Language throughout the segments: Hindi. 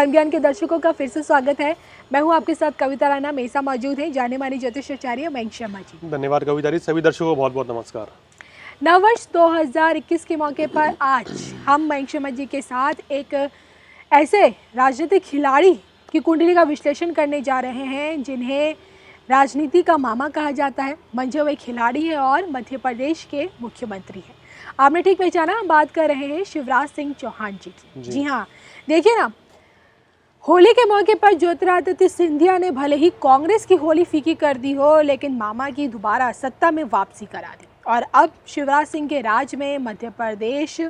धर्म ज्ञान के दर्शकों का फिर से स्वागत है। मैं हूं आपके साथ कविता राणा। मेसा मौजूद है जाने मानी ज्योतिषाचार्य मयंक शर्मा जी। धन्यवाद कविता जी। सभी दर्शकों को बहुत बहुत नमस्कार। नववर्ष 2021 के मौके पर आज हम मयंक शर्मा जी के साथ एक ऐसे राजनीतिक खिलाड़ी की कुंडली का विश्लेषण करने जा रहे हैं जिन्हें राजनीति का मामा कहा जाता है। मंझे वे खिलाड़ी है और मध्य प्रदेश के मुख्यमंत्री हैं। आपने ठीक पहचाना, हम बात कर रहे हैं शिवराज सिंह चौहान जी की। जी हाँ, देखिए ना, होली के मौके पर ज्योतिरादित्य सिंधिया ने भले ही कांग्रेस की होली फीकी कर दी हो, लेकिन मामा की दोबारा सत्ता में वापसी करा दी। और अब शिवराज सिंह के राज में मध्य प्रदेश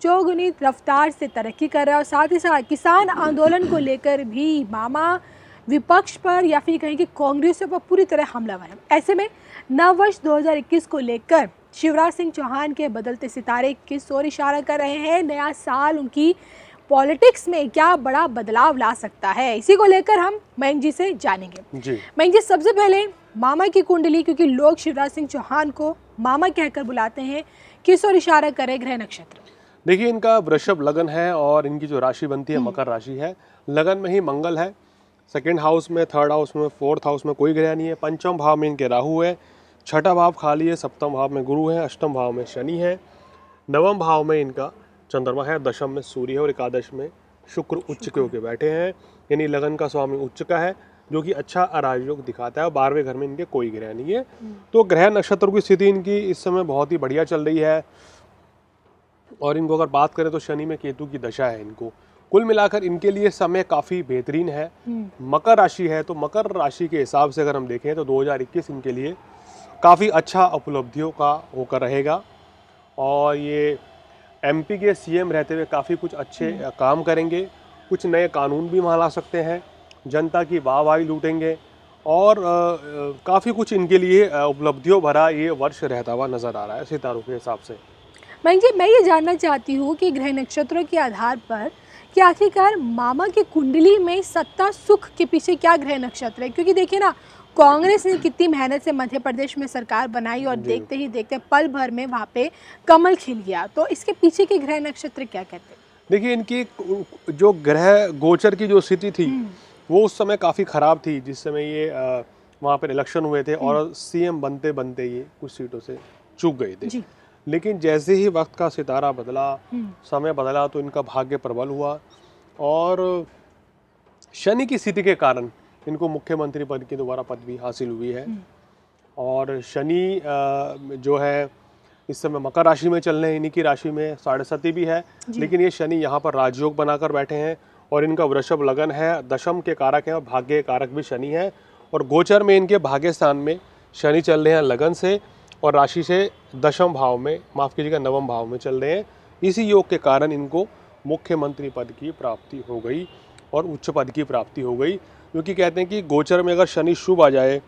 चौगुनी रफ्तार से तरक्की कर रहा है और साथ ही साथ किसान आंदोलन को लेकर भी मामा विपक्ष पर या फिर कहें कि कांग्रेस पर पूरी तरह हमलावर है। ऐसे में नववर्ष 2021 को लेकर शिवराज सिंह चौहान के बदलते सितारे किस ओर इशारा कर रहे हैं, नया साल उनकी पॉलिटिक्स में क्या बड़ा बदलाव ला सकता है, इसी को लेकर हम मयंक जी से जानेंगे। मयंक जी, सबसे पहले मामा की कुंडली, क्योंकि लोग शिवराज सिंह चौहान को मामा कहकर बुलाते हैं, किस ओर इशारा करे ग्रह नक्षत्र? देखिए, इनका वृषभ लगन है और इनकी जो राशि बनती है मकर राशि है। लगन में ही मंगल है, सेकंड हाउस में, थर्ड हाउस में, फोर्थ हाउस में कोई ग्रह नहीं है। पंचम भाव में इनके राहु है, छठा भाव खाली है, सप्तम भाव में गुरु है, अष्टम भाव में शनि है, नवम भाव में इनका चंद्रमा है, दशम में सूर्य है और एकादश में शुक्र उच्च के होकर बैठे हैं। यानी लगन का स्वामी उच्च का है, जो कि अच्छा राजयोग दिखाता है। और 12वें घर में इनके कोई ग्रह नहीं है। तो ग्रह नक्षत्र की स्थिति इनकी इस समय बहुत ही बढ़िया चल रही है। और इनको अगर बात करें तो शनि में केतु की दशा है इनको। कुल मिलाकर इनके लिए समय काफ़ी बेहतरीन है। मकर राशि है, तो मकर राशि के हिसाब से अगर हम देखें तो 2021 इनके लिए काफ़ी अच्छा उपलब्धियों का होकर रहेगा। और ये एमपी के सीएम रहते हुए काफ़ी कुछ अच्छे काम करेंगे। कुछ नए कानून भी वहाँ ला सकते हैं, जनता की वाहवाही लूटेंगे और काफ़ी कुछ इनके लिए उपलब्धियों भरा ये वर्ष रहता हुआ नज़र आ रहा है सितारों के हिसाब से। मयंक जी, मैं ये जानना चाहती हूँ कि ग्रह नक्षत्रों के आधार पर कि आखिरकार मामा की कुंडली में सत्ता सुख के पीछे क्या ग्रह नक्षत्र है? क्योंकि देखिए ना, कांग्रेस ने कितनी मेहनत से मध्य प्रदेश में सरकार बनाई और देखते ही देखते पल भर में वहाँ पे कमल खिल गया। तो इसके पीछे के ग्रह नक्षत्र क्या कहते हैं? देखिए, इनकी जो ग्रह गोचर की जो स्थिति थी वो उस समय काफ़ी ख़राब थी, जिस समय ये वहाँ पर इलेक्शन हुए थे और सीएम बनते बनते ये कुछ सीटों से चूक गए थे। लेकिन जैसे ही वक्त का सितारा बदला, समय बदला, तो इनका भाग्य प्रबल हुआ और शनि की स्थिति के कारण इनको मुख्यमंत्री पद की दोबारा पदवी हासिल हुई है। और शनि जो है इस समय मकर राशि में चल रहे हैं, इन्हीं की राशि में 7.5 भी है। लेकिन ये शनि यहाँ पर राजयोग बनाकर बैठे हैं और इनका वृषभ लगन है, दशम के कारक हैं और भाग्य के कारक भी शनि है। और गोचर में इनके भाग्य स्थान में शनि चल रहे हैं लगन से और राशि से दशम भाव में, माफ़ कीजिएगा, नवम भाव में चल रहे हैं। इसी योग के कारण इनको मुख्यमंत्री पद की प्राप्ति हो गई और उच्च पद की प्राप्ति हो गई। क्योंकि कहते हैं कि गोचर में अगर शनि शुभ आ जाए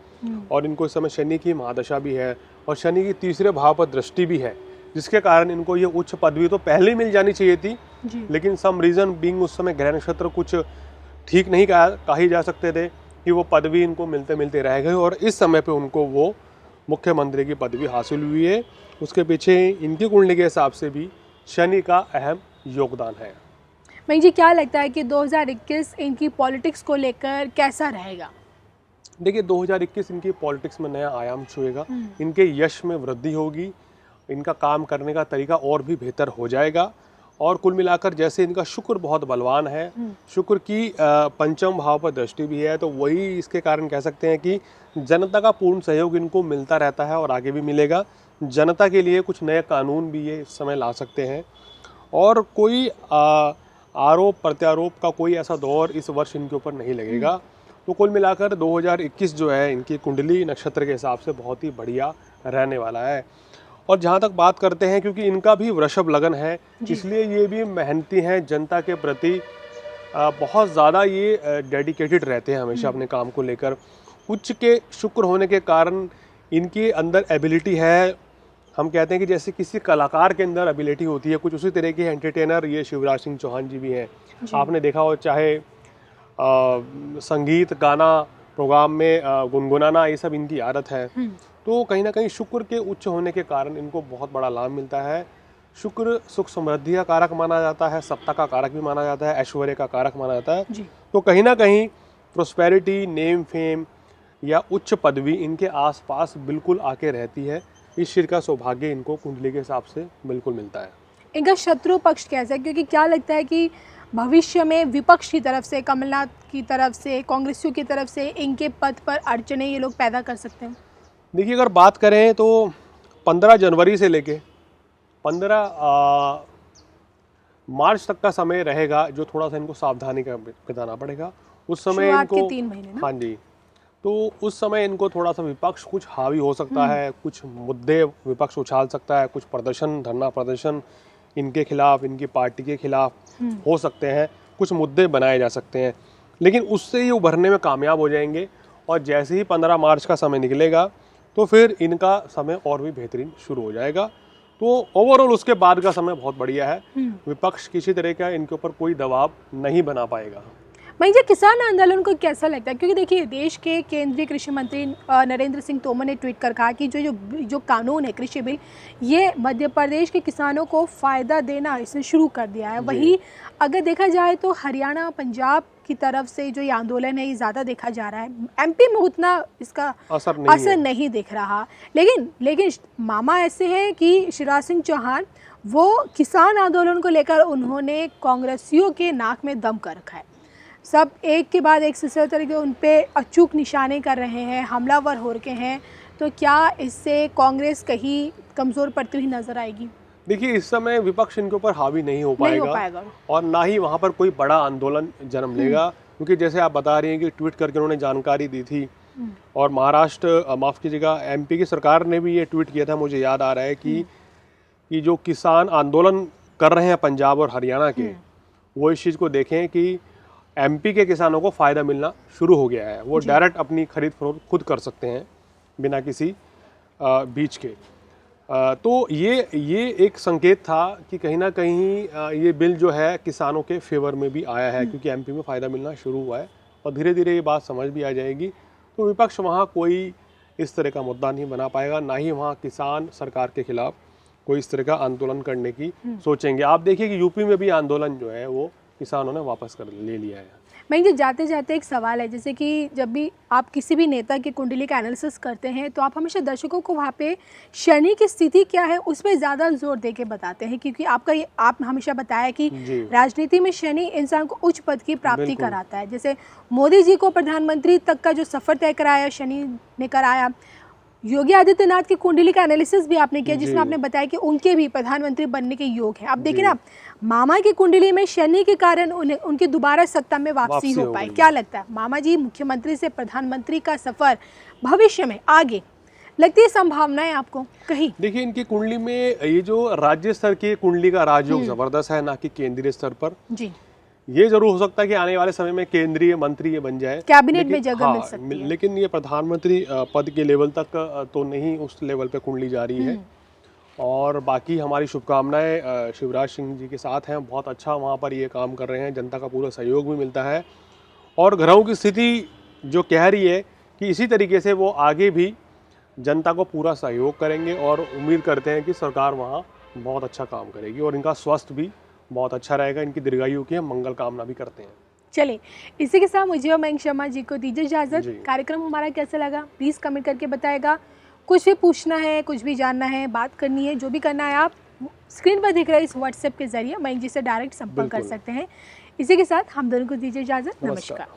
और इनको इस समय शनि की महादशा भी है और शनि की तीसरे भाव पर दृष्टि भी है, जिसके कारण इनको ये उच्च पदवी तो पहले ही मिल जानी चाहिए थी। लेकिन सम रीज़न बीइंग उस समय ग्रह नक्षत्र कुछ ठीक नहीं कही जा सकते थे कि वो पदवी इनको मिलते मिलते रह गए और इस समय पर उनको वो मुख्यमंत्री की पदवी हासिल हुई है। उसके पीछे इनकी कुंडली के हिसाब से भी शनि का अहम योगदान है। मयंक जी, क्या लगता है कि 2021 इनकी पॉलिटिक्स को लेकर कैसा रहेगा? देखिए, 2021 इनकी पॉलिटिक्स में नया आयाम छुएगा। इनके यश में वृद्धि होगी, इनका काम करने का तरीका और भी बेहतर हो जाएगा। और कुल मिलाकर जैसे इनका शुक्र बहुत बलवान है, शुक्र की पंचम भाव पर दृष्टि भी है, तो वही इसके कारण कह सकते हैं कि जनता का पूर्ण सहयोग इनको मिलता रहता है और आगे भी मिलेगा। जनता के लिए कुछ नए कानून भी ये इस समय ला सकते हैं और कोई आरोप प्रत्यारोप का कोई ऐसा दौर इस वर्ष इनके ऊपर नहीं लगेगा। तो कुल मिलाकर 2021 जो है इनकी कुंडली नक्षत्र के हिसाब से बहुत ही बढ़िया रहने वाला है। और जहाँ तक बात करते हैं, क्योंकि इनका भी वृषभ लगन है, इसलिए ये भी मेहनती हैं, जनता के प्रति बहुत ज़्यादा ये डेडिकेटेड रहते हैं हमेशा अपने काम को लेकर। उच्च के शुक्र होने के कारण इनके अंदर एबिलिटी है। हम कहते हैं कि जैसे किसी कलाकार के अंदर एबिलिटी होती है, कुछ उसी तरह के एंटरटेनर ये शिवराज सिंह चौहान जी भी हैं। आपने देखा हो, चाहे संगीत गाना प्रोग्राम में गुनगुनाना, ये सब इनकी आदत है। तो कहीं ना कहीं शुक्र के उच्च होने के कारण इनको बहुत बड़ा लाभ मिलता है। शुक्र सुख समृद्धि का कारक माना जाता है, सत्ता का कारक भी माना जाता है, ऐश्वर्य का कारक माना जाता है। जी। तो कहीं ना कहीं प्रोस्पेरिटी, नेम फेम या उच्च पदवी इनके आसपास बिल्कुल आके रहती है। इस चीज़ का सौभाग्य इनको कुंडली के हिसाब से बिल्कुल मिलता है। इनका शत्रु पक्ष कैसा है, क्योंकि क्या लगता है कि भविष्य में विपक्ष की तरफ से, कमलनाथ की तरफ से, कांग्रेसियों की तरफ से इनके पद पर अड़चने ये लोग पैदा कर सकते हैं? देखिए, अगर बात करें तो 15 जनवरी से लेके 15 मार्च तक का समय रहेगा जो थोड़ा सा इनको सावधानी का बिताना पड़ेगा। उस समय शुरुआत के इनको 3 महीने ना? हाँ जी, तो उस समय इनको थोड़ा सा विपक्ष कुछ हावी हो सकता है, कुछ मुद्दे विपक्ष उछाल सकता है, कुछ प्रदर्शन, धरना प्रदर्शन इनके खिलाफ, इनकी पार्टी के खिलाफ हो सकते हैं, कुछ मुद्दे बनाए जा सकते हैं, लेकिन उससे ये उभरने में कामयाब हो जाएंगे। और जैसे ही 15 मार्च का समय निकलेगा तो फिर इनका समय और भी बेहतरीन शुरू हो जाएगा। तो ओवरऑल उसके बाद का समय बहुत बढ़िया है। विपक्ष किसी तरह का इनके ऊपर कोई दबाव नहीं बना पाएगा। मुझे किसान आंदोलन को कैसा लगता है, क्योंकि देखिए देश के केंद्रीय कृषि मंत्री नरेंद्र सिंह तोमर ने ट्वीट कर कहा कि जो कानून है कृषि बिल, ये मध्य प्रदेश के किसानों को फ़ायदा देना इसने शुरू कर दिया है। वहीं अगर देखा जाए तो हरियाणा, पंजाब की तरफ से जो ये आंदोलन है ये ज़्यादा देखा जा रहा है। एमपी में उतना इसका असर नहीं दिख रहा। लेकिन मामा ऐसे हैं कि शिवराज सिंह चौहान वो किसान आंदोलन को लेकर उन्होंने कांग्रेसियों के नाक में दम कर रखा है। सब एक के बाद एक सिलसिले तरीके उन पे अचूक निशाने कर रहे हैं, हमलावर हो रखे हैं। तो क्या इससे कांग्रेस कहीं कमज़ोर पड़ती हुई नजर आएगी? देखिए, इस समय विपक्ष इनके ऊपर हावी नहीं हो पाएगा और ना ही वहाँ पर कोई बड़ा आंदोलन जन्म लेगा, क्योंकि जैसे आप बता रही हैं कि ट्वीट करके उन्होंने जानकारी दी थी। और महाराष्ट्र, माफ़ कीजिएगा, एमपी की सरकार ने भी ये ट्वीट किया था, मुझे याद आ रहा है कि जो किसान आंदोलन कर रहे हैं पंजाब और हरियाणा के, वो इस चीज़ को देखें कि एमपी के किसानों को फ़ायदा मिलना शुरू हो गया है। वो डायरेक्ट अपनी खरीद फरोख्त खुद कर सकते हैं बिना किसी बीच के। तो ये एक संकेत था कि कहीं ना कहीं ये बिल जो है किसानों के फेवर में भी आया है, क्योंकि एमपी में फ़ायदा मिलना शुरू हुआ है और धीरे धीरे ये बात समझ भी आ जाएगी। तो विपक्ष वहाँ कोई इस तरह का मुद्दा नहीं बना पाएगा, ना ही वहाँ किसान सरकार के खिलाफ कोई इस तरह का आंदोलन करने की सोचेंगे। आप देखिए कि यूपी में भी आंदोलन जो है वो किसानों ने वापस कर ले लिया है। मैं जो जाते जाते एक सवाल है, जैसे कि जब भी आप किसी भी नेता की कुंडली का एनालिसिस करते हैं तो आप हमेशा दर्शकों को वहाँ पे शनि की स्थिति क्या है उस पर ज़्यादा जोर दे के बताते हैं, क्योंकि आप हमेशा बताया कि राजनीति में शनि इंसान को उच्च पद की प्राप्ति कराता है। जैसे मोदी जी को प्रधानमंत्री तक का जो सफ़र तय कराया शनि ने कराया। योगी आदित्यनाथ की कुंडली का एनालिसिस भी आपने किया, जिसमें आपने बताया कि उनके भी प्रधानमंत्री बनने के योग है। अब देखिए ना, मामा की कुंडली में शनि के कारण उनकी दोबारा सत्ता में वापसी हो पाई। क्या लगता है मामा जी मुख्यमंत्री से प्रधानमंत्री का सफर भविष्य में आगे लगती है संभावनाएं आपको कहीं? देखिए, इनकी कुंडली में ये जो राज्य स्तर की कुंडली का राजयोग जबरदस्त है, ना कि केंद्रीय स्तर पर। जी, ये जरूर हो सकता है कि आने वाले समय में केंद्रीय मंत्री ये बन जाए, कैबिनेट में जगह मिल सकती है, लेकिन ये प्रधानमंत्री पद के लेवल तक तो नहीं, उस लेवल पे कुंडली जा रही है। और बाकी हमारी शुभकामनाएं शिवराज सिंह जी के साथ हैं। बहुत अच्छा वहाँ पर ये काम कर रहे हैं, जनता का पूरा सहयोग भी मिलता है और ग्रहों की स्थिति जो कह रही है कि इसी तरीके से वो आगे भी जनता को पूरा सहयोग करेंगे और उम्मीद करते हैं कि सरकार वहाँ बहुत अच्छा काम करेगी और इनका स्वास्थ्य भी बहुत अच्छा रहेगा। इनकी दीर्घायु की हम मंगल कामना भी करते हैं। चलिए, इसी के साथ मुझे और मयंक शर्मा जी को दीजिए इजाज़त। कार्यक्रम हमारा कैसा लगा प्लीज़ कमेंट करके बताएगा। कुछ भी पूछना है, कुछ भी जानना है, बात करनी है, जो भी करना है, आप स्क्रीन पर दिख रहे इस व्हाट्सएप के जरिए मयंक जी से डायरेक्ट संपर्क कर सकते हैं। इसी के साथ हम दोनों को दीजिए इजाज़त। नमस्कार।